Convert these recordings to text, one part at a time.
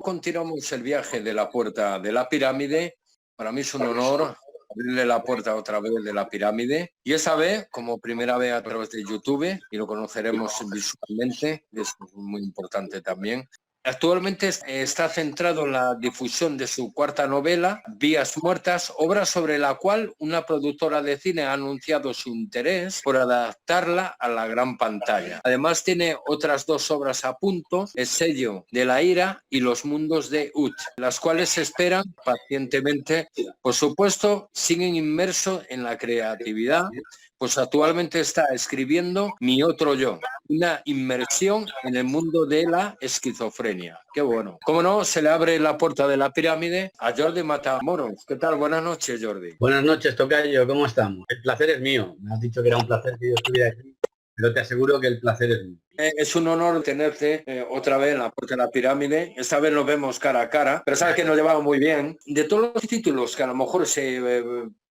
Continuamos el viaje de la puerta de la pirámide. Para mí es un honor abrirle la puerta otra vez de la pirámide. Y esa vez, como primera vez a través de YouTube, y lo conoceremos visualmente, y es muy importante también. Actualmente está centrado en la difusión de su cuarta novela, Vías Muertas, obra sobre la cual una productora de cine ha anunciado su interés por adaptarla a la gran pantalla. Además tiene otras dos obras a punto, El sello de la ira y Los mundos de Ut, las cuales esperan pacientemente. Por supuesto, siguen inmersos en la creatividad, pues actualmente está escribiendo Mi otro yo, una inmersión en el mundo de la esquizofrenia. Qué bueno. Como no, se le abre la puerta de la pirámide a Jordi Matamoros. ¿Qué tal? Buenas noches, Jordi. Buenas noches, tocayo. ¿Cómo estamos? El placer es mío. Me has dicho que era un placer que yo estuviera aquí, pero te aseguro que el placer es mío. Es un honor tenerte otra vez en la puerta de la pirámide. Esta vez nos vemos cara a cara, pero sabes que nos llevamos muy bien. De todos los títulos que a lo mejor se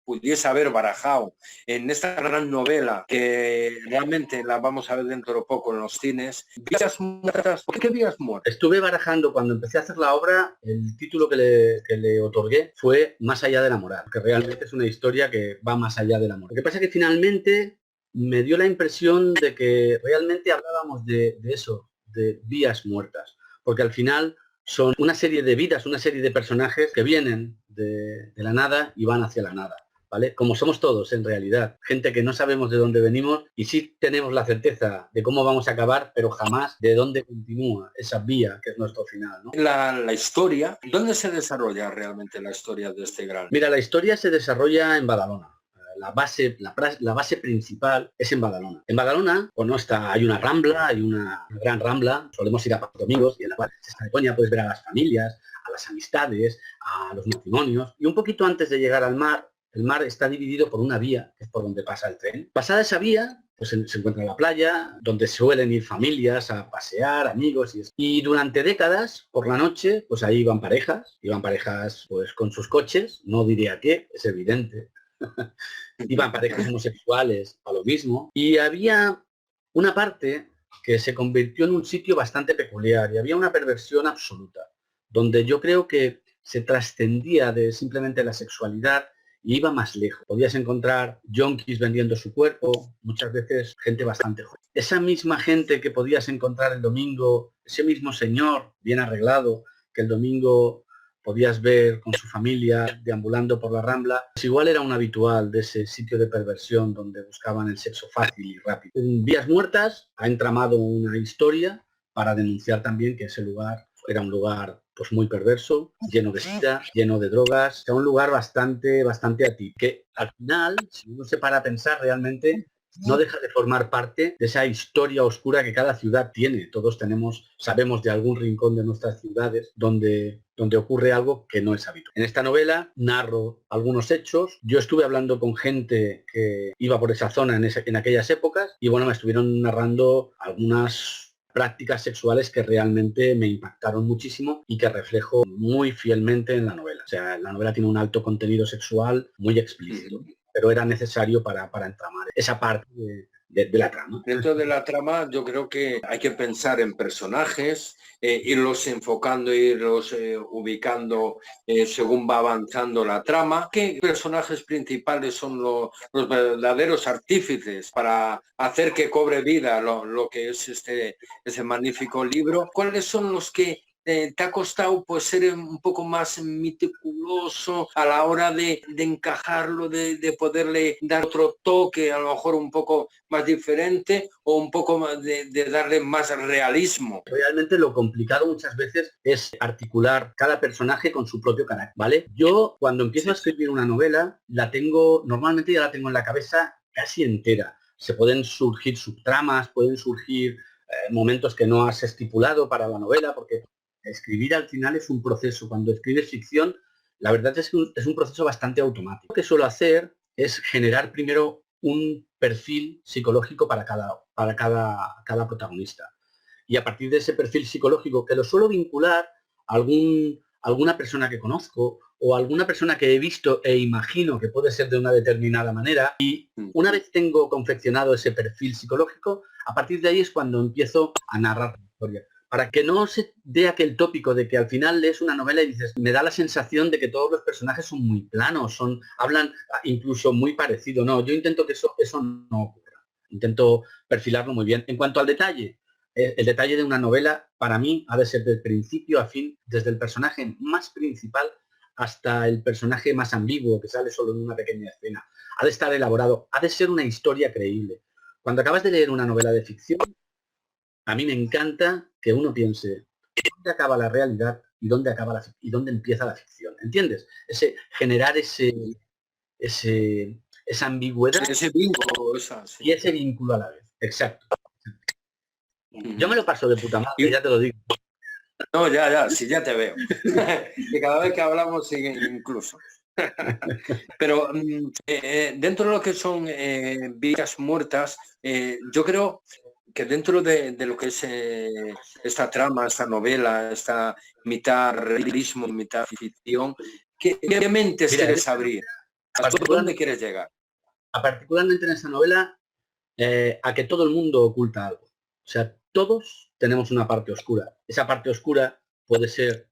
pudiese haber barajado en esta gran novela, que realmente la vamos a ver dentro de poco en los cines, Vías Muertas. ¿Por qué Vías Muertas? Estuve barajando cuando empecé a hacer la obra, el título que le otorgué fue Más allá de la moral, que realmente es una historia que va más allá del amor. Lo que pasa es que finalmente me dio la impresión de que realmente hablábamos de eso, de vías muertas, porque al final son una serie de vidas, una serie de personajes que vienen de la nada y van hacia la nada. ¿Vale? Como somos todos en realidad, gente que no sabemos de dónde venimos y sí tenemos la certeza de cómo vamos a acabar, pero jamás de dónde continúa esa vía que es nuestro final, ¿no? La historia, ¿dónde se desarrolla realmente la historia de este gran? Mira, la historia se desarrolla en Badalona. La base principal es en Badalona. En Badalona, bueno, hay una rambla, hay una gran rambla, solemos ir a pasar amigos y en la cual se está de coña, puedes ver a las familias, a las amistades, a los matrimonios. Y un poquito antes de llegar al mar, el mar está dividido por una vía, que es por donde pasa el tren. Pasada esa vía, pues se encuentra la playa, donde suelen ir familias a pasear, amigos y eso. Y durante décadas, por la noche, pues ahí iban parejas pues con sus coches, no diría qué, es evidente. Iban parejas homosexuales a lo mismo. Y había una parte que se convirtió en un sitio bastante peculiar y había una perversión absoluta, donde yo creo que se trascendía de simplemente la sexualidad y iba más lejos. Podías encontrar yonkis vendiendo su cuerpo, muchas veces gente bastante joven. Esa misma gente que podías encontrar el domingo, ese mismo señor bien arreglado, que el domingo podías ver con su familia deambulando por la Rambla, pues igual era un habitual de ese sitio de perversión donde buscaban el sexo fácil y rápido. En Vías Muertas ha entramado una historia para denunciar también que ese lugar era un lugar pues muy perverso, lleno de sida, lleno de drogas, o sea, un lugar bastante atípico, que al final, si uno se para a pensar realmente, no deja de formar parte de esa historia oscura que cada ciudad tiene. Todos sabemos de algún rincón de nuestras ciudades donde ocurre algo que no es habitual. En esta novela narro algunos hechos. Yo estuve hablando con gente que iba por esa zona en aquellas épocas y bueno, me estuvieron narrando algunas prácticas sexuales que realmente me impactaron muchísimo y que reflejo muy fielmente en la novela. O sea, la novela tiene un alto contenido sexual muy explícito, pero era necesario para entramar esa parte de la trama. Dentro de la trama yo creo que hay que pensar en personajes, irlos enfocando, irlos ubicando según va avanzando la trama. ¿Qué personajes principales son los verdaderos artífices para hacer que cobre vida lo que es ese magnífico libro? ¿Cuáles son los que te ha costado pues ser un poco más meticuloso a la hora de encajarlo, de poderle dar otro toque, a lo mejor un poco más diferente o un poco más de darle más realismo? Realmente lo complicado muchas veces es articular cada personaje con su propio carácter, ¿vale? Yo cuando empiezo a escribir una novela, normalmente ya la tengo en la cabeza casi entera. Se pueden surgir subtramas, pueden surgir momentos que no has estipulado para la novela, porque escribir al final es un proceso. Cuando escribes ficción, la verdad es que es un proceso bastante automático. Lo que suelo hacer es generar primero un perfil psicológico para cada protagonista. Y a partir de ese perfil psicológico, que lo suelo vincular a alguna persona que conozco o alguna persona que he visto e imagino que puede ser de una determinada manera, y una vez tengo confeccionado ese perfil psicológico, a partir de ahí es cuando empiezo a narrar la historia. para que no se dé aquel tópico de que al final lees una novela y dices, me da la sensación de que todos los personajes son muy planos, hablan incluso muy parecido. No, yo intento que eso no ocurra. Intento perfilarlo muy bien. En cuanto al detalle, el detalle de una novela, para mí, ha de ser del principio a fin, desde el personaje más principal hasta el personaje más ambiguo, que sale solo en una pequeña escena. Ha de estar elaborado, ha de ser una historia creíble. Cuando acabas de leer una novela de ficción, a mí me encanta que uno piense dónde acaba la realidad y dónde acaba y dónde empieza la ficción. ¿Entiendes? Generar esa ambigüedad ese vínculo, y ese vínculo a la vez. Exacto. Yo me lo paso de puta madre, ya te lo digo. No, ya, sí, ya te veo. Y cada vez que hablamos, incluso. Pero dentro de lo que son vidas muertas, yo creo que dentro de lo que es esta trama, esta novela, esta mitad realismo, mitad ficción, ¿qué mentes quieres abrir? ¿Hasta dónde quieres llegar? Particularmente en esa novela, a que todo el mundo oculta algo. O sea, todos tenemos una parte oscura. Esa parte oscura puede ser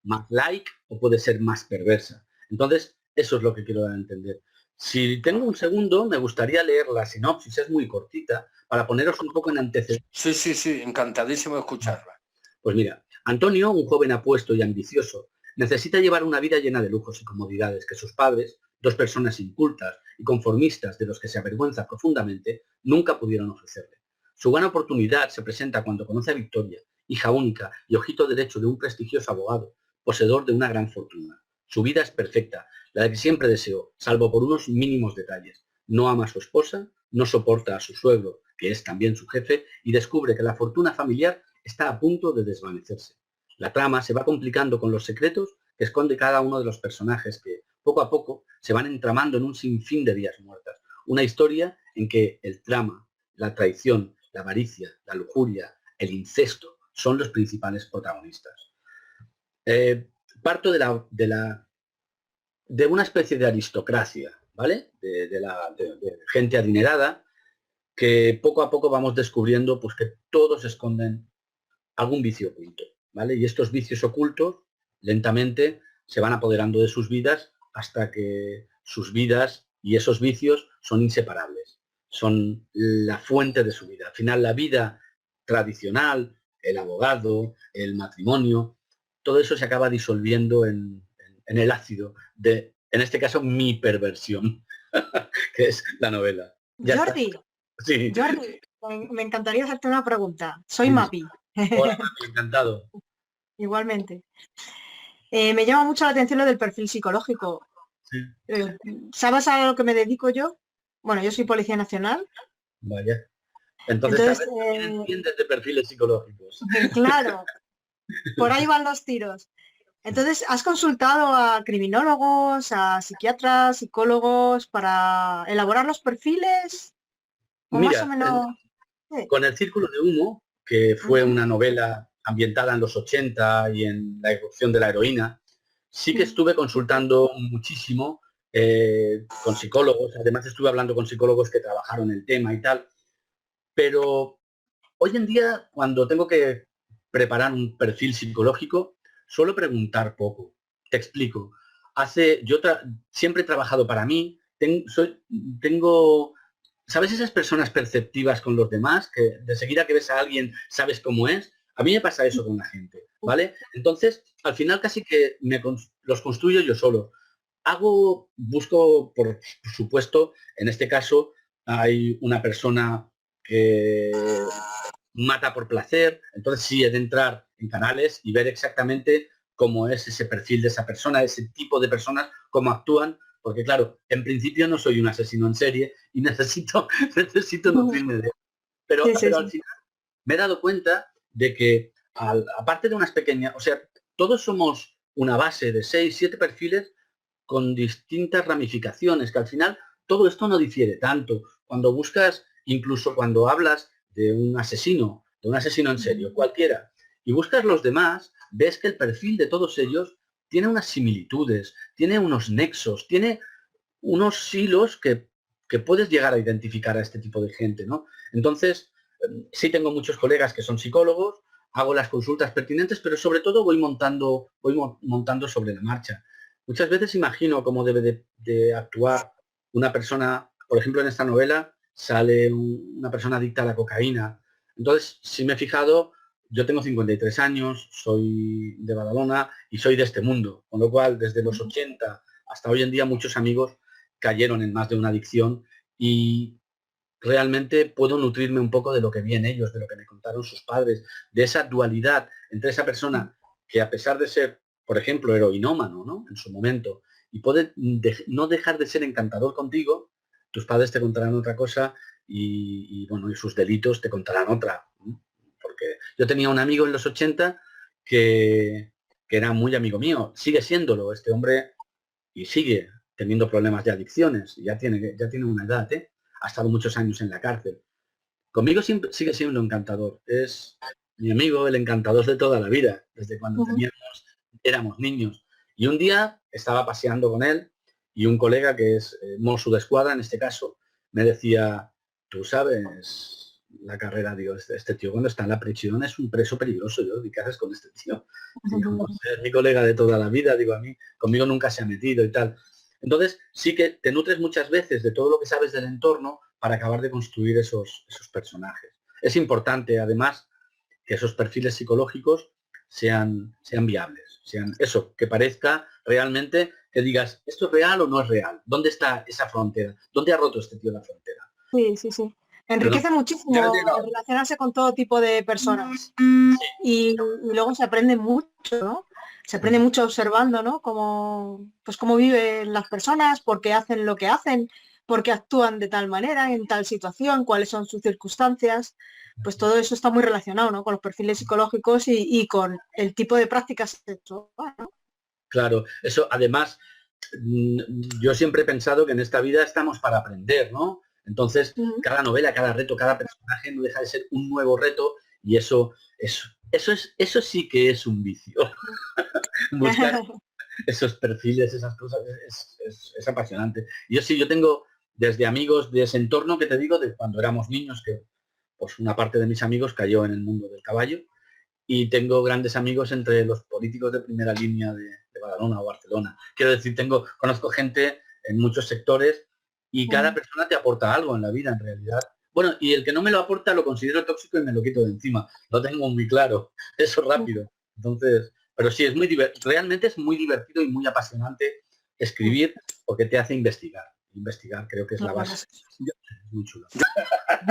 más light o puede ser más perversa. Entonces, eso es lo que quiero dar a entender. Si tengo un segundo, me gustaría leer la sinopsis, es muy cortita, para poneros un poco en antecedentes. Sí, encantadísimo de escucharla. Pues mira, Antonio, un joven apuesto y ambicioso, necesita llevar una vida llena de lujos y comodidades que sus padres, dos personas incultas y conformistas de los que se avergüenza profundamente, nunca pudieron ofrecerle. Su buena oportunidad se presenta cuando conoce a Victoria, hija única y ojito derecho de un prestigioso abogado, poseedor de una gran fortuna. Su vida es perfecta, la que siempre deseó, salvo por unos mínimos detalles. No ama a su esposa, no soporta a su suegro, que es también su jefe, y descubre que la fortuna familiar está a punto de desvanecerse. La trama se va complicando con los secretos que esconde cada uno de los personajes que, poco a poco, se van entramando en un sinfín de vidas muertas. Una historia en que el trama, la traición, la avaricia, la lujuria, el incesto son los principales protagonistas. Parto de una especie de aristocracia, ¿vale? De gente adinerada que poco a poco vamos descubriendo pues, que todos esconden algún vicio oculto, ¿vale? Y estos vicios ocultos lentamente se van apoderando de sus vidas hasta que sus vidas y esos vicios son inseparables, son la fuente de su vida. Al final la vida tradicional, el abogado, el matrimonio, todo eso se acaba disolviendo en el ácido de, en este caso, mi perversión, que es la novela. Ya Jordi, está. Sí. Jordi, me encantaría hacerte una pregunta. Soy Mapi. Hola, Mapi, encantado. Igualmente. Me llama mucho la atención lo del perfil psicológico. Sí. ¿Sabes a lo que me dedico yo? Bueno, yo soy Policía Nacional. Vaya. Entonces entiendes de perfiles psicológicos. Claro, por ahí van los tiros. Entonces, ¿has consultado a criminólogos, a psiquiatras, psicólogos para elaborar los perfiles? ¿O mira, más o menos? Con El Círculo de Humo, que fue una novela ambientada en los 80 y en la irrupción de la heroína, sí que estuve consultando muchísimo con psicólogos. Además estuve hablando con psicólogos que trabajaron el tema y tal. Pero hoy en día, cuando tengo que preparar un perfil psicológico, suelo preguntar poco. Te explico. Yo siempre he trabajado para mí. Tengo, ¿sabes esas personas perceptivas con los demás? Que de seguida que ves a alguien sabes cómo es. A mí me pasa eso con la gente, ¿vale? Entonces, al final casi que los construyo yo solo. Busco, por supuesto, en este caso, hay una persona que mata por placer, entonces sí he de entrar en canales y ver exactamente cómo es ese perfil de esa persona, ese tipo de personas, cómo actúan, porque claro, en principio no soy un asesino en serie y necesito nutrirme de él. Pero al final me he dado cuenta de que aparte de unas pequeñas, o sea, todos somos una base de 6, 7 perfiles con distintas ramificaciones, que al final todo esto no difiere tanto. Cuando buscas, incluso cuando hablas de un asesino en serio, cualquiera, y buscas los demás, ves que el perfil de todos ellos tiene unas similitudes, tiene unos nexos, tiene unos hilos que puedes llegar a identificar a este tipo de gente, ¿no? Entonces, sí tengo muchos colegas que son psicólogos, hago las consultas pertinentes, pero sobre todo voy montando sobre la marcha. Muchas veces imagino cómo debe de actuar una persona, por ejemplo, en esta novela sale una persona adicta a la cocaína. Entonces, si me he fijado, yo tengo 53 años, soy de Badalona y soy de este mundo, con lo cual desde los 80 hasta hoy en día muchos amigos cayeron en más de una adicción y realmente puedo nutrirme un poco de lo que vi en ellos, de lo que me contaron sus padres, de esa dualidad entre esa persona que a pesar de ser, por ejemplo, heroinómano, ¿no? En su momento, y puede no dejar de ser encantador contigo, tus padres te contarán otra cosa y bueno, y sus delitos te contarán otra. ¿No? Porque yo tenía un amigo en los 80 que era muy amigo mío, sigue siéndolo, este hombre, y sigue teniendo problemas de adicciones, ya tiene una edad, ¿eh? Ha estado muchos años en la cárcel. Conmigo sigue siendo encantador. Es mi amigo, el encantador de toda la vida, desde cuando éramos niños. Y un día estaba paseando con él y un colega que es Mosso de Escuadra, en este caso, me decía, tú sabes la carrera, digo, este tío cuando está en la prisión es un preso peligroso. Yo, ¿qué haces con este tío? Digo, es mi colega de toda la vida, digo, conmigo nunca se ha metido y tal. Entonces, sí que te nutres muchas veces de todo lo que sabes del entorno para acabar de construir esos personajes. Es importante, además, que esos perfiles psicológicos sean viables, sean eso, que parezca realmente, que digas, ¿esto es real o no es real? ¿Dónde está esa frontera? ¿Dónde ha roto este tío la frontera? Sí, sí, sí. Enriquece muchísimo relacionarse con todo tipo de personas. Y luego se aprende mucho, ¿no? Se aprende mucho observando, ¿no? Cómo viven las personas, por qué hacen lo que hacen, por qué actúan de tal manera, en tal situación, cuáles son sus circunstancias. Pues todo eso está muy relacionado, ¿no? Con los perfiles psicológicos y con el tipo de prácticas sexuales, ¿no? Claro, eso además, yo siempre he pensado que en esta vida estamos para aprender, ¿no? Entonces, cada novela, cada reto, cada personaje no deja de ser un nuevo reto y eso sí que es un vicio. Buscar esos perfiles, esas cosas, es apasionante. Yo tengo desde amigos de ese entorno que te digo, de cuando éramos niños, que pues una parte de mis amigos cayó en el mundo del caballo, y tengo grandes amigos entre los políticos de primera línea de Badalona o Barcelona. Quiero decir, conozco gente en muchos sectores y cada persona te aporta algo en la vida, en realidad. Bueno, y el que no me lo aporta lo considero tóxico y me lo quito de encima. Lo tengo muy claro, eso rápido. Entonces, pero sí, realmente es muy divertido y muy apasionante escribir porque te hace investigar. Investigar creo que es la base. Es muy chulo.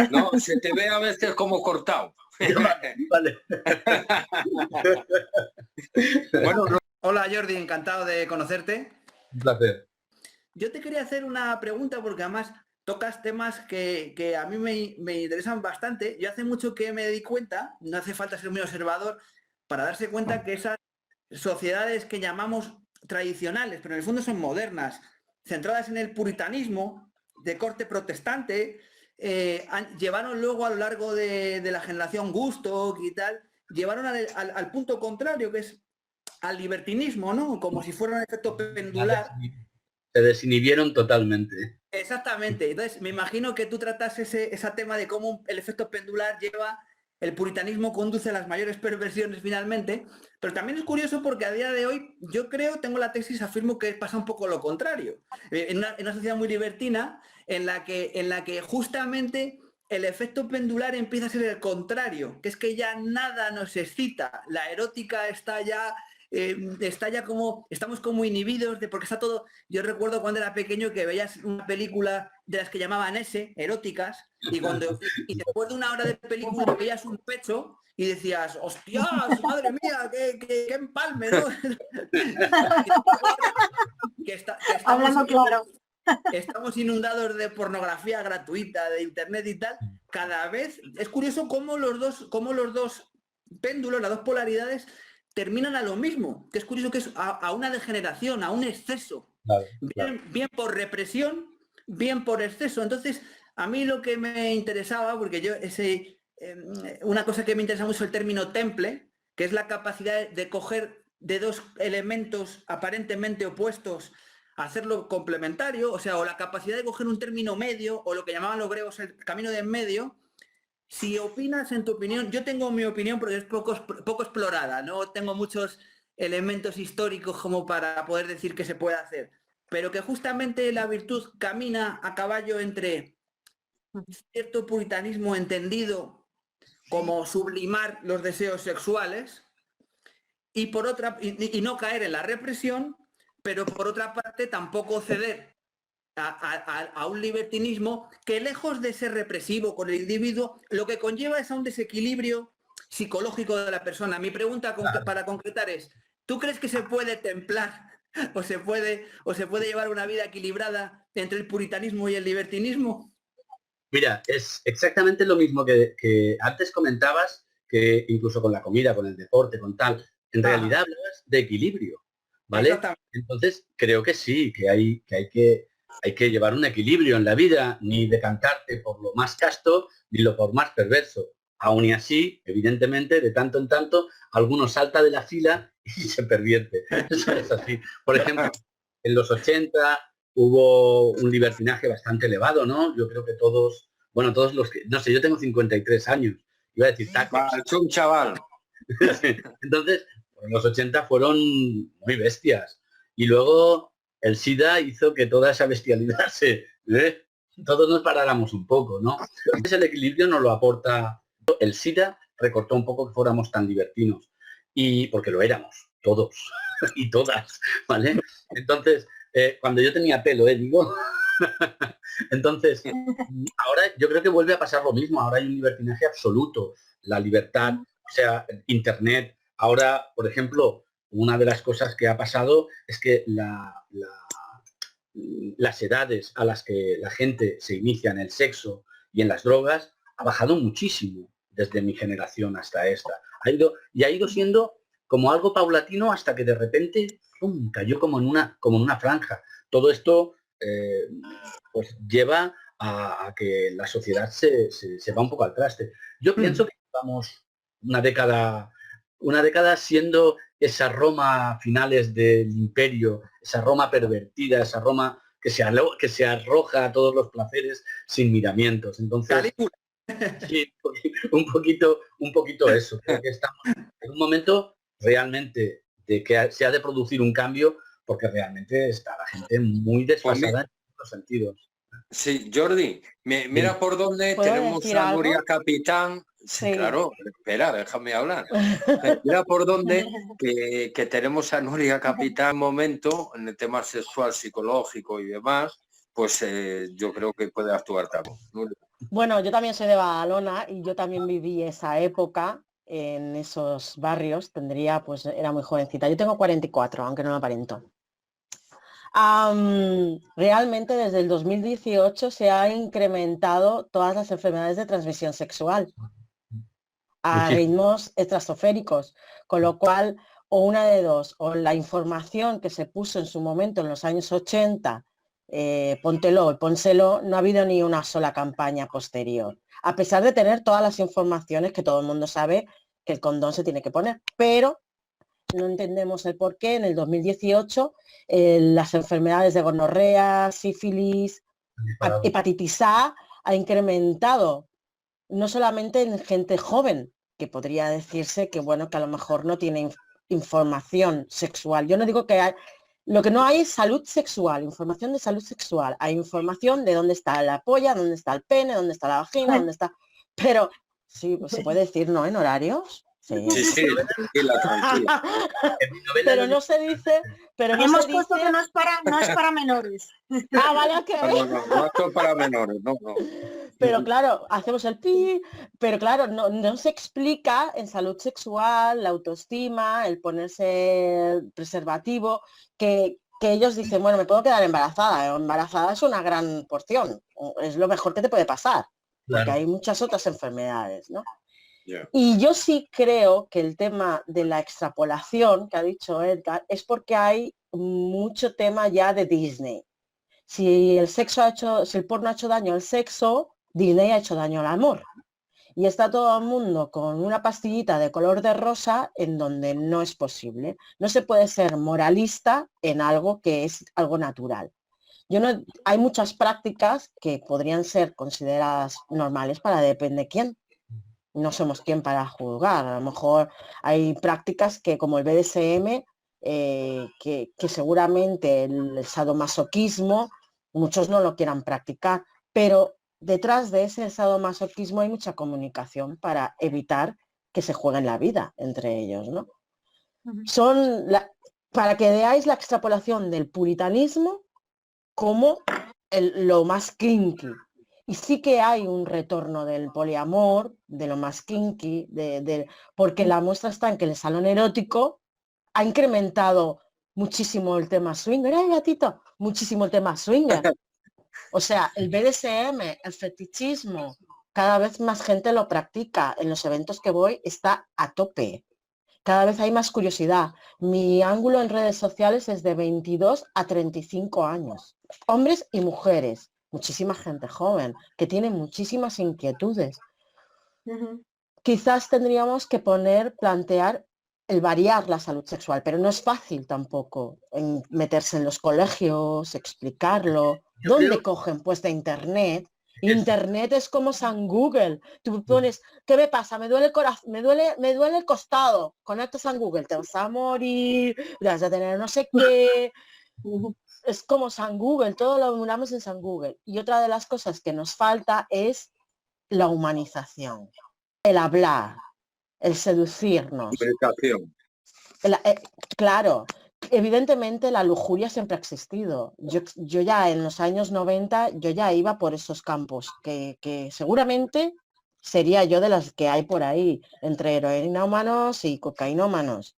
No, se te ve a veces como cortado. Vale. Bueno, hola Jordi, encantado de conocerte. Un placer. Yo te quería hacer una pregunta porque además tocas temas que a mí me interesan bastante. Yo hace mucho que me di cuenta, no hace falta ser muy observador, para darse cuenta que esas sociedades que llamamos tradicionales, pero en el fondo son modernas, centradas en el puritanismo, de corte protestante, llevaron luego a lo largo de la generación Gusto y tal, llevaron al punto contrario, que es al libertinismo, ¿no? Como si fuera un efecto pendular. Se desinhibieron totalmente. Exactamente. Entonces, me imagino que tú tratas ese tema de cómo el efecto pendular lleva, el puritanismo conduce a las mayores perversiones finalmente, pero también es curioso porque a día de hoy, yo creo, tengo la tesis, afirmo que pasa un poco lo contrario. En una sociedad muy libertina, en la que justamente el efecto pendular empieza a ser el contrario, que es que ya nada nos excita, la erótica está ya como, estamos como inhibidos porque está todo. Yo recuerdo cuando era pequeño que veías una película de las que llamaban eróticas, y después de una hora de película veías un pecho y decías, hostias, madre mía, qué empalme, ¿no? Estamos inundados de pornografía gratuita, de internet y tal. Cada vez es curioso cómo los dos péndulos, las dos polaridades, terminan a lo mismo, que es curioso, que es a una degeneración, a un exceso. Claro. Bien por represión, bien por exceso. Entonces, a mí lo que me interesaba, porque yo una cosa que me interesa mucho el término temple, que es la capacidad de coger de dos elementos aparentemente opuestos, hacerlo complementario, o sea, o la capacidad de coger un término medio, o lo que llamaban los griegos el camino de en medio, si opinas, en tu opinión, yo tengo mi opinión porque es poco explorada, no tengo muchos elementos históricos como para poder decir que se puede hacer, pero que justamente la virtud camina a caballo entre cierto puritanismo entendido como sublimar los deseos sexuales y por otra y no caer en la represión, pero por otra parte tampoco ceder a un libertinismo que, lejos de ser represivo con el individuo, lo que conlleva es a un desequilibrio psicológico de la persona. Mi pregunta para concretar es, ¿tú crees que se puede templar o se puede llevar una vida equilibrada entre el puritanismo y el libertinismo? Mira, es exactamente lo mismo que antes comentabas, que incluso con la comida, con el deporte, con tal, en realidad hablabas de equilibrio, ¿vale? Entonces, creo que sí, que hay que llevar un equilibrio en la vida, ni decantarte por lo más casto, ni por más perverso. Aún y así, evidentemente, de tanto en tanto, alguno salta de la fila y se pervierte. Eso es así. Por ejemplo, en los 80 hubo un libertinaje bastante elevado, ¿no? Yo creo que todos los que, no sé, yo tengo 53 años, iba a decir tacos. Es un chaval. Entonces, en los 80 fueron muy bestias. Y luego el SIDA hizo que toda esa bestialidad todos nos paráramos un poco, ¿no? Entonces el equilibrio nos lo aporta. El SIDA recortó un poco que fuéramos tan libertinos. Y porque lo éramos, todos y todas, ¿vale? Entonces, cuando yo tenía pelo, digo. Entonces, ahora yo creo que vuelve a pasar lo mismo. Ahora hay un libertinaje absoluto. La libertad, o sea, Internet. Ahora, por ejemplo, una de las cosas que ha pasado es que las edades a las que la gente se inicia en el sexo y en las drogas ha bajado muchísimo desde mi generación hasta esta. Ha ido siendo como algo paulatino hasta que de repente ¡pum!, cayó como en una franja. Todo esto pues lleva a que la sociedad se va un poco al traste. Yo pienso que llevamos una década siendo esa Roma a finales del imperio, esa Roma pervertida, esa Roma que se arroja a todos los placeres sin miramientos. Entonces, sí, un poquito eso. Creo que estamos en un momento realmente de que se ha de producir un cambio, porque realmente está la gente muy desfasada en todos los sentidos. Sí, Jordi, mira por dónde tenemos a Nuria Capitán. Sí, claro, espera, déjame hablar. Mira por dónde que tenemos a Nuria Capitán un momento en el tema sexual, psicológico y demás, pues yo creo que puede actuar también. Bueno, yo también soy de Badalona y yo también viví esa época en esos barrios. Era muy jovencita. Yo tengo 44, aunque no lo aparento. Realmente desde el 2018 se ha incrementado todas las enfermedades de transmisión sexual a ritmos estratosféricos, con lo cual o una de dos, o la información que se puso en su momento en los años 80, póntelo y pónselo, no ha habido ni una sola campaña posterior, a pesar de tener todas las informaciones que todo el mundo sabe que el condón se tiene que poner, pero no entendemos el por qué en el 2018 las enfermedades de gonorrea, sífilis, hepatitis A ha incrementado, no solamente en gente joven, que podría decirse que bueno, que a lo mejor no tiene información sexual. Yo no digo que lo que no hay es salud sexual, información de salud sexual. Hay información de dónde está la polla, dónde está el pene, dónde está la vagina, dónde está. Pero sí, se puede decir, ¿no? En horarios. Sí, tranquila. Pero no se dice, hemos puesto que no es para menores. Vale, okay. No es para menores, no. Pero claro, hacemos el pi, pero claro, no se explica en salud sexual, la autoestima, el ponerse preservativo, que ellos dicen, bueno, me puedo quedar embarazada. Embarazada es una gran porción, es lo mejor que te puede pasar, porque hay muchas otras enfermedades, ¿no? Yeah. Y yo sí creo que el tema de la extrapolación que ha dicho Edgar es porque hay mucho tema ya de Disney. Si el porno ha hecho daño al sexo, Disney ha hecho daño al amor. Y está todo el mundo con una pastillita de color de rosa en donde no es posible. No se puede ser moralista en algo que es algo natural. Hay muchas prácticas que podrían ser consideradas normales para depende de quién. no somos quien para juzgar. A lo mejor hay prácticas que, como el BDSM, que seguramente el sadomasoquismo, muchos no lo quieran practicar, pero detrás de ese sadomasoquismo hay mucha comunicación para evitar que se jueguen la vida entre ellos, ¿no? Para que veáis la extrapolación del puritanismo como lo más kinky. Y sí que hay un retorno del poliamor, de lo más kinky, porque la muestra está en que el salón erótico ha incrementado muchísimo el tema swinger. ¡Ay, gatito! Muchísimo el tema swinger. O sea, el BDSM, el fetichismo, cada vez más gente lo practica. En los eventos que voy está a tope. Cada vez hay más curiosidad. Mi ángulo en redes sociales es de 22 a 35 años. Hombres y mujeres. Muchísima gente joven que tiene muchísimas inquietudes. Quizás tendríamos que plantear el variar la salud sexual, pero no es fácil tampoco meterse en los colegios, explicarlo. ¿Dónde cogen? Pues de internet. Internet es como San Google. Tú pones, ¿qué me pasa? Me duele el corazón, me duele el costado. Conectas San Google, te vas a morir, vas a tener no sé qué. Es como San Google, todo lo miramos en San Google. Y otra de las cosas que nos falta es la humanización, el hablar, el seducirnos. Claro, evidentemente la lujuria siempre ha existido. Yo ya en los años 90, yo ya iba por esos campos, que seguramente sería yo de las que hay por ahí, entre heroinómanos y cocainómanos.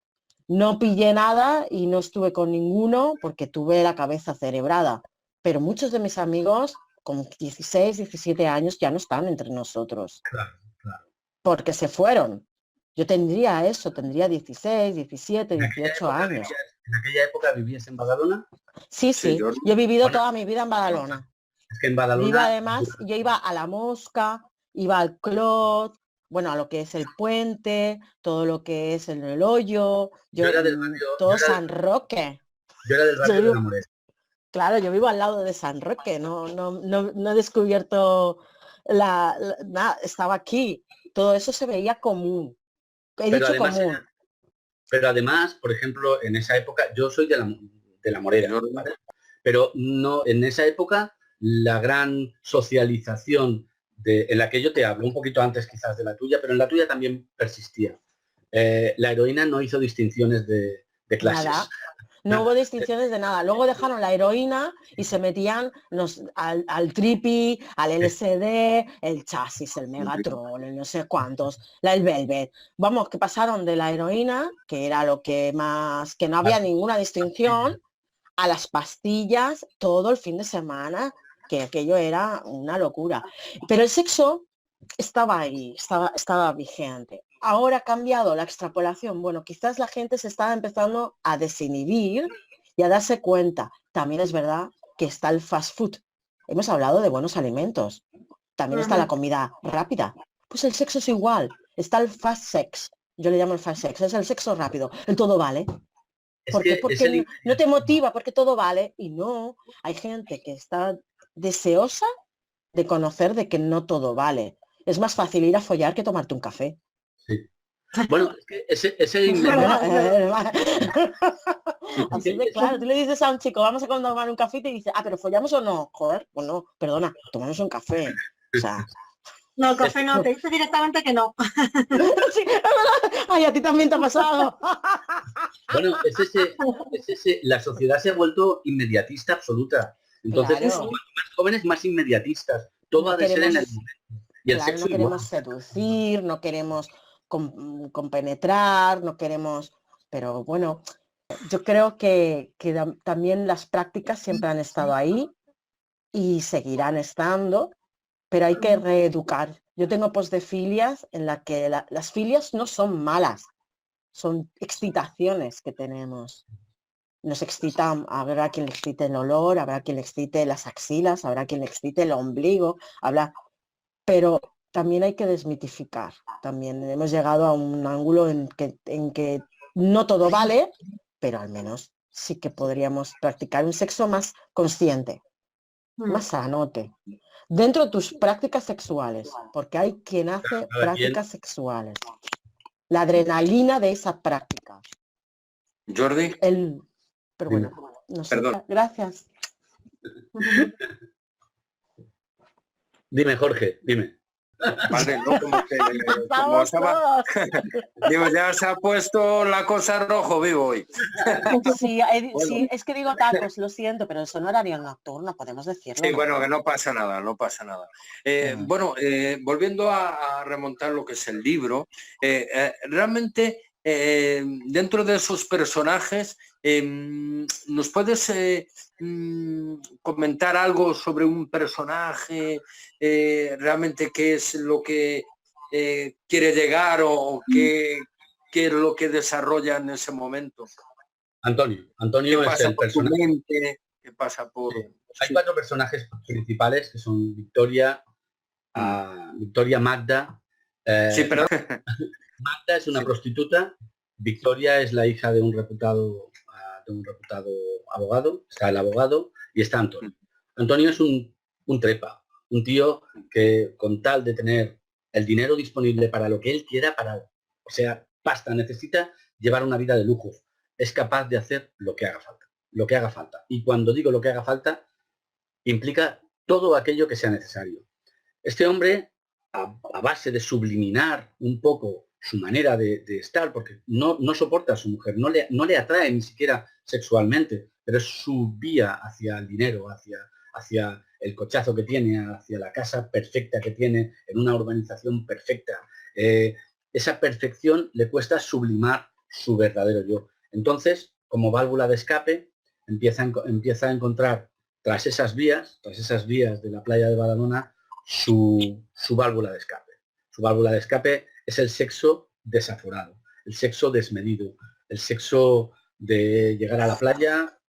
No pillé nada y no estuve con ninguno porque tuve la cabeza cerebrada. Pero muchos de mis amigos con 16, 17 años ya no están entre nosotros. Claro. Porque se fueron. Yo tendría 16, 17, 18 años. ¿En aquella época vivías en Badalona? Sí. Yo he vivido toda mi vida en Badalona. Es que en Badalona... Además, yo iba a La Mosca, iba al Clot, bueno, a lo que es el Puente, todo lo que es el Hoyo, San Roque. Yo era del barrio de la Morera. Claro, yo vivo al lado de San Roque, no he descubierto nada, estaba aquí. Todo eso se veía común. Pero además, por ejemplo, en esa época, yo soy de la Morera, ¿vale? Pero no, en esa época, la gran socialización en la que yo te hablo, un poquito antes quizás de la tuya, pero en la tuya también persistía. La heroína no hizo distinciones de clases. Nada. No hubo distinciones de nada. Luego dejaron la heroína y se metían al trippy, al LSD, el chasis, el Megatron, el no sé cuántos, el Velvet. Vamos, que pasaron de la heroína, que era lo que más, que no había ninguna distinción, a las pastillas todo el fin de semana, que aquello era una locura. Pero el sexo estaba ahí, estaba vigente. Ahora ha cambiado la extrapolación. Bueno, quizás la gente se está empezando a desinhibir y a darse cuenta. También es verdad que está el fast food. Hemos hablado de buenos alimentos. También está la comida rápida. Pues el sexo es igual. Está el fast sex. Yo le llamo el fast sex. Es el sexo rápido. El todo vale. Porque no te motiva, porque todo vale. Y no, hay gente que está deseosa de conocer de que no todo vale. Es más fácil ir a follar que tomarte un café. Sí. Bueno, es que así de claro, tú le dices a un chico, vamos a tomar un café y te dice, pero ¿follamos o no? Joder, pues no, perdona, tomamos un café. O sea... No, el café no, te dice directamente que no. Sí, ay, a ti también te ha pasado. Bueno, la sociedad se ha vuelto inmediatista absoluta. Entonces, claro. Más jóvenes, más inmediatistas. Todo ha de ser en el momento. Y el sexo no queremos seducir, no queremos compenetrar, no queremos... Pero bueno, yo creo que también las prácticas siempre han estado ahí y seguirán estando, pero hay que reeducar. Yo tengo post de filias en la que las filias no son malas, son excitaciones que tenemos. Nos excitan, habrá quien le excite el olor, habrá quien le excite las axilas, habrá quien le excite el ombligo, pero también hay que desmitificar. También hemos llegado a un ángulo en que no todo vale, pero al menos sí que podríamos practicar un sexo más consciente, más sanote. dentro de tus prácticas sexuales, porque hay quien hace prácticas sexuales. La adrenalina de esa práctica. Jordi. Pero bueno, no sé. Perdón. Gracias. Dime, Jorge, dime. Vale, ¿no? Como estaba, digo, ya se ha puesto la cosa rojo vivo hoy. Sí, sí, es que digo tacos, lo siento, pero es un horario nocturno, podemos decirlo. Sí, ¿no? bueno, que no pasa nada, no pasa nada. Bueno, volviendo a remontar lo que es el libro, realmente dentro de esos personajes, ¿nos puedes comentar algo sobre un personaje, realmente qué es lo que quiere llegar o qué es lo que desarrolla en ese momento? Antonio es el personaje. Mente, ¿qué pasa por...? Hay 4 personajes principales que son Victoria, Magda. Sí, perdón. Magda es una prostituta. Victoria es la hija de un reputado abogado. Está el abogado y está Antonio. Antonio es un trepa, un tío que con tal de tener el dinero disponible para lo que él quiera, o sea, pasta, necesita llevar una vida de lujos. Es capaz de hacer lo que haga falta. Y cuando digo lo que haga falta, implica todo aquello que sea necesario. Este hombre, a base de subliminar un poco su manera de estar, porque no soporta a su mujer, no le atrae ni siquiera sexualmente, pero es su vía hacia el dinero, hacia el cochazo que tiene, hacia la casa perfecta que tiene, en una urbanización perfecta. Esa perfección le cuesta sublimar su verdadero yo. Entonces, como válvula de escape, empieza a encontrar tras esas vías de la playa de Badalona, su válvula de escape. Su válvula de escape es el sexo desaforado, el sexo desmedido, el sexo de llegar a la playa,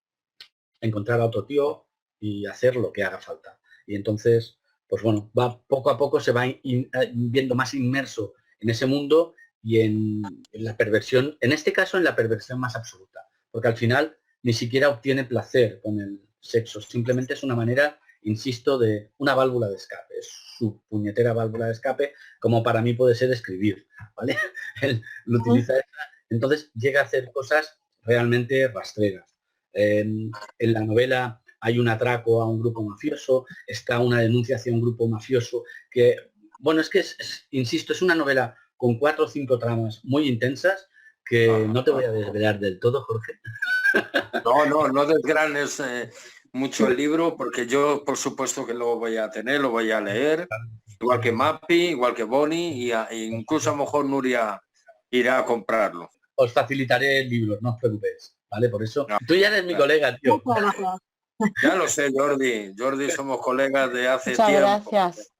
encontrar a otro tío y hacer lo que haga falta. Y entonces, pues bueno, poco a poco se va viendo más inmerso en ese mundo y en la perversión, en este caso en la perversión más absoluta, porque al final ni siquiera obtiene placer con el sexo, simplemente es una manera, insisto, de una válvula de escape, es su puñetera válvula de escape, como para mí puede ser escribir, ¿vale? Él lo utiliza, entonces llega a hacer cosas realmente rastreras. En la novela hay un atraco a un grupo mafioso, está una denuncia hacia un grupo mafioso que, bueno, es que insisto, es una novela con 4 o 5 tramas muy intensas que no te voy a desvelar del todo, Jorge. No desgranes mucho el libro, porque yo por supuesto que lo voy a tener, lo voy a leer, igual que Mapi, igual que Bonnie, e incluso a lo mejor Nuria irá a comprarlo. Os facilitaré el libro, no os preocupéis, ¿vale? Por eso, tú ya eres mi colega, tío. Ya lo sé, Jordi. Jordi, somos colegas de hace Muchas tiempo. Gracias.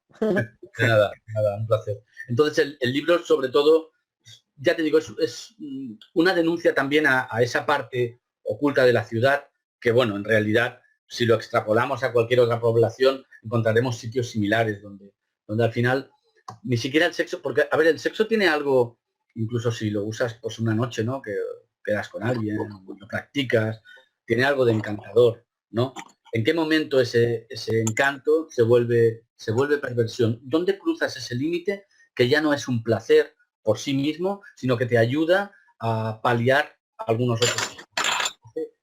Nada, un placer. Entonces, el libro, sobre todo, ya te digo, es una denuncia también a esa parte oculta de la ciudad, que bueno, en realidad, si lo extrapolamos a cualquier otra población, encontraremos sitios similares donde al final ni siquiera el sexo, porque, a ver, el sexo tiene algo, incluso si lo usas pues una noche, ¿no? Que quedas con alguien, lo practicas, tiene algo de encantador, ¿no? ¿En qué momento ese encanto se vuelve perversión? ¿Dónde cruzas ese límite que ya no es un placer por sí mismo, sino que te ayuda a paliar algunos otros?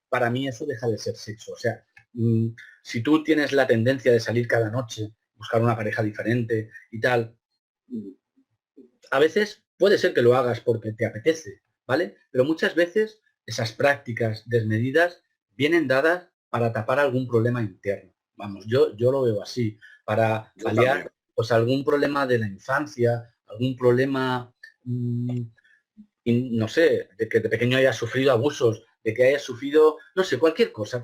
Para mí eso deja de ser sexo. O sea, si tú tienes la tendencia de salir cada noche, buscar una pareja diferente y tal, a veces puede ser que lo hagas porque te apetece, ¿vale? Pero muchas veces esas prácticas desmedidas vienen dadas para tapar algún problema interno. Vamos, yo lo veo así, para paliar pues algún problema de la infancia, algún problema, no sé, de que de pequeño hayas sufrido abusos, de que hayas sufrido, no sé, cualquier cosa,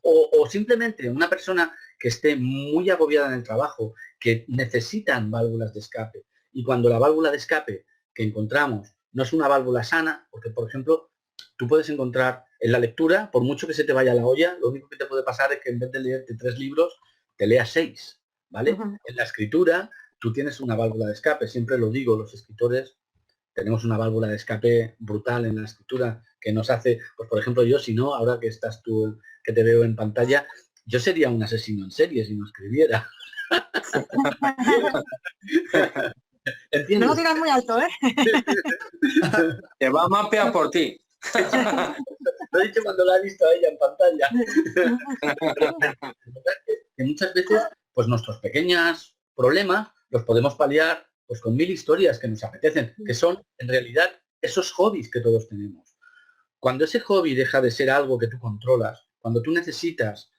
o simplemente una persona que esté muy agobiada en el trabajo, que necesitan válvulas de escape, y cuando la válvula de escape que encontramos no es una válvula sana, porque por ejemplo, tú puedes encontrar en la lectura, por mucho que se te vaya la olla, lo único que te puede pasar es que en vez de leerte 3 libros, te leas 6, ¿vale? En la escritura, tú tienes una válvula de escape, siempre lo digo, los escritores tenemos una válvula de escape brutal en la escritura que nos hace, pues por ejemplo yo, si no, ahora que estás tú, que te veo en pantalla, yo sería un asesino en serie si no escribiera. No ¿Entiendes? lo digas muy alto, ¿eh? Te va a mapear por ti. Lo he dicho cuando la he visto a ella en pantalla. Que muchas veces, pues nuestros pequeños problemas los podemos paliar pues con 1000 historias que nos apetecen, que son en realidad esos hobbies que todos tenemos. Cuando ese hobby deja de ser algo que tú controlas, cuando tú necesitas,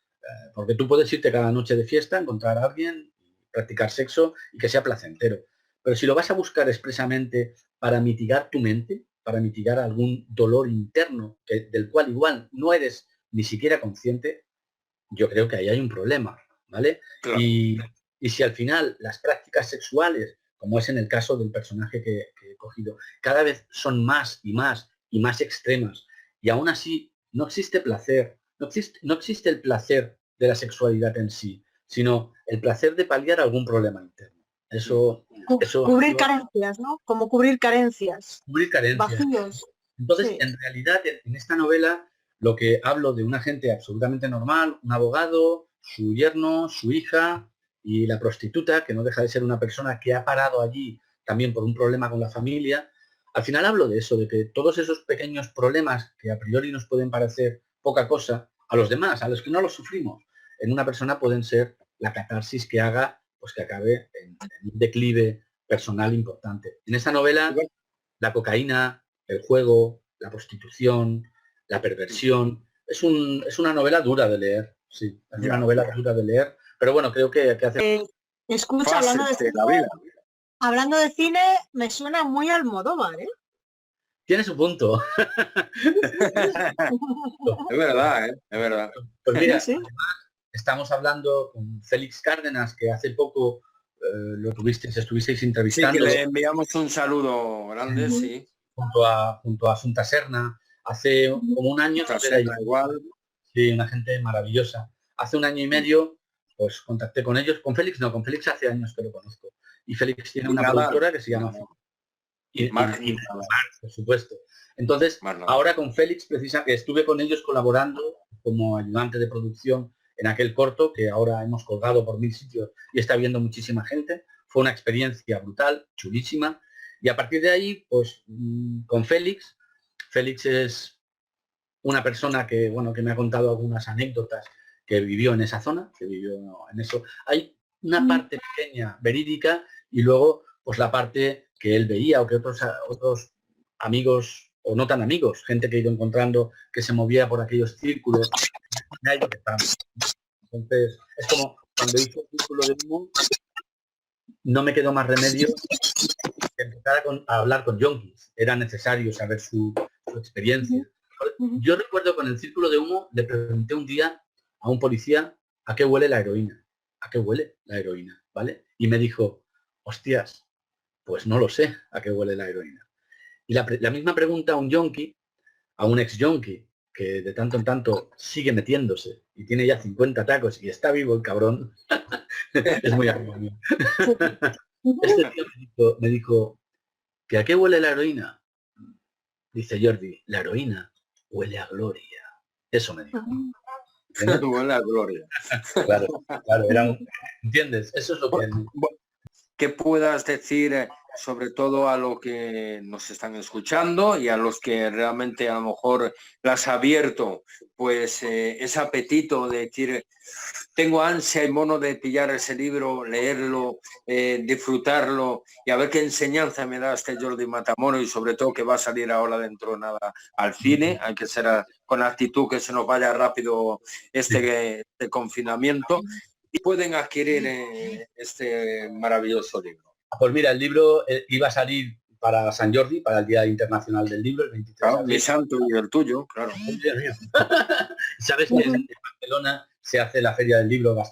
porque tú puedes irte cada noche de fiesta, encontrar a alguien, practicar sexo y que sea placentero. Pero si lo vas a buscar expresamente para mitigar tu mente, para mitigar algún dolor interno del cual igual no eres ni siquiera consciente, yo creo que ahí hay un problema, ¿vale? Claro. Y si al final las prácticas sexuales, como es en el caso del personaje que he cogido, cada vez son más y más y más extremas, y aún así no existe placer, no existe el placer de la sexualidad en sí, sino el placer de paliar algún problema interno. Eso Cubrir carencias, ¿no? Como cubrir carencias. cubrir carencias. Vacíos. Entonces, Sí. en realidad, en esta novela, lo que hablo de una gente absolutamente normal, un abogado, su yerno, su hija y la prostituta, que no deja de ser una persona que ha parado allí también por un problema con la familia. Al final hablo de eso, de que todos esos pequeños problemas que a priori nos pueden parecer poca cosa, a los demás, a los que no los sufrimos, en una persona pueden ser la catarsis que haga, pues que acabe en un declive personal importante. En esta novela, la cocaína, el juego, la prostitución, la perversión. Es una novela dura de leer, sí. Es una novela dura de leer, pero bueno, creo que hace... Escucha, hablando de cine, me suena muy Almodóvar, ¿eh? Tiene su punto. Es verdad, ¿eh? Es verdad. Pues mira, Sí. además, estamos hablando con Félix Cárdenas, que hace poco estuvisteis Sí, entrevistando. que le enviamos un saludo grande, sí. Junto a Asunta Serna, hace como un año. Igual. Sí, una gente maravillosa. Hace un año y medio, pues contacté con ellos. Con Félix hace años que lo conozco. Y Félix tiene una productora que se llama Mar, por supuesto. Entonces, ahora con Félix, precisamente, estuve con ellos colaborando como ayudante de producción en aquel corto que ahora hemos colgado por 1000 sitios y está viendo muchísima gente. Fue una experiencia brutal, chulísima. Y a partir de ahí, pues con Félix es una persona que, bueno, que me ha contado algunas anécdotas, que vivió en esa zona, que vivió en eso. Hay una parte pequeña verídica y luego pues la parte que él veía o que otros amigos o no tan amigos, gente que he ido encontrando que se movía por aquellos círculos. Entonces, es como cuando hice el círculo de humo, no me quedó más remedio que empezar a hablar con yonkis. Era necesario saber su experiencia. Yo recuerdo con el círculo de humo, le pregunté un día a un policía a qué huele la heroína. ¿A qué huele la heroína? ¿Vale? Y me dijo, hostias, pues no lo sé a qué huele la heroína. Y la misma pregunta a un yonki, a un ex yonki, que de tanto en tanto sigue metiéndose y tiene ya 50 tacos y está vivo el cabrón, es muy amigo mío. Este tío me dijo, ¿que a qué huele la heroína? Dice Jordi, la heroína huele a gloria. Eso me dijo. Huele a gloria. Claro, ¿entiendes? Eso es lo que... ¿Qué puedas decir sobre todo a los que nos están escuchando y a los que realmente a lo mejor las ha abierto pues ese apetito de decir, tengo ansia y mono de pillar ese libro, leerlo, disfrutarlo y a ver qué enseñanza me da este Jordi Matamoros y sobre todo que va a salir ahora dentro de nada al cine? Hay que ser con actitud que se nos vaya rápido este confinamiento y pueden adquirir este maravilloso libro. Pues mira, el libro iba a salir para San Jordi, para el Día Internacional del Libro, el 23 de abril. Mi santo y el tuyo, claro. Sabes que en Barcelona se hace la Feria del Libro una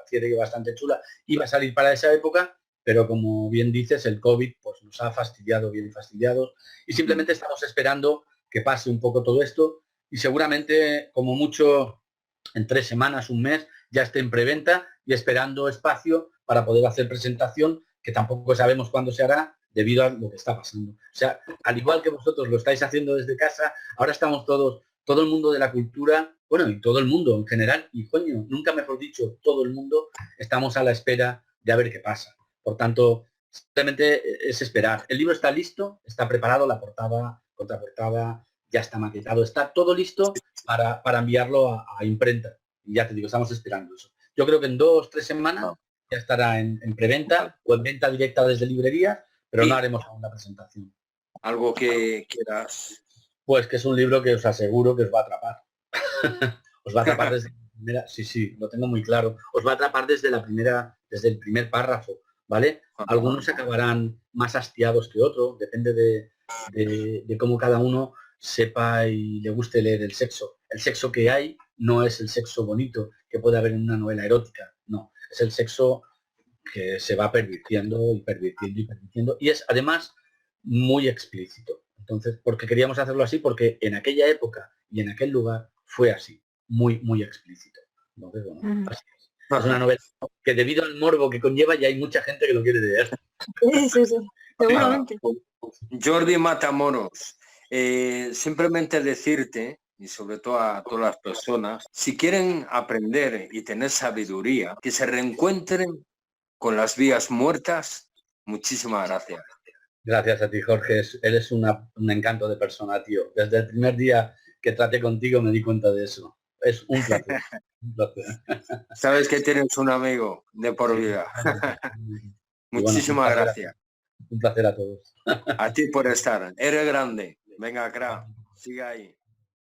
feria bastante chula. Iba a salir para esa época, pero como bien dices, el COVID pues nos ha fastidiado, bien fastidiados. Y simplemente estamos esperando que pase un poco todo esto y seguramente, como mucho, en 3 semanas, un mes, ya esté en preventa y esperando espacio para poder hacer presentación, que tampoco sabemos cuándo se hará debido a lo que está pasando. O sea, al igual que vosotros lo estáis haciendo desde casa, ahora estamos todo el mundo de la cultura bueno, y todo el mundo en general, y coño, nunca mejor dicho, todo el mundo estamos a la espera de a ver qué pasa. Por tanto, simplemente es esperar. El libro está listo, está preparado, la portada, contraportada, ya está maquetado, está todo listo para enviarlo a imprenta. Y ya te digo, estamos esperando eso. Yo creo que en 2 o 3 semanas ya estará en preventa o en venta directa desde librería, pero no haremos aún la presentación. Algo que quieras. Pues que es un libro que os aseguro que os va a atrapar. Os va a atrapar desde la primera, sí, lo tengo muy claro. Os va a atrapar desde el primer párrafo, ¿vale? Algunos acabarán más hastiados que otros, depende de cómo cada uno sepa y le guste leer el sexo. El sexo que hay no es el sexo bonito que puede haber en una novela erótica, no. Es el sexo que se va pervirtiendo y pervirtiendo y pervirtiendo. Y es además muy explícito. Entonces, porque queríamos hacerlo así, porque en aquella época y en aquel lugar fue así, muy, muy explícito. Entonces, bueno, así es. Es una novela que debido al morbo que conlleva ya hay mucha gente que lo quiere leer. Sí, seguramente. Jordi Matamoros, simplemente decirte, y sobre todo a todas las personas, si quieren aprender y tener sabiduría, que se reencuentren con las vías muertas. Muchísimas gracias. Gracias a ti, Jorge. Eres un encanto de persona, tío. Desde el primer día que traté contigo me di cuenta de eso. Es un placer. Un placer. Sabes que tienes un amigo de por vida. Muchísimas gracias. Un placer a todos. A ti por estar. Eres grande. Venga, crack. Sigue ahí.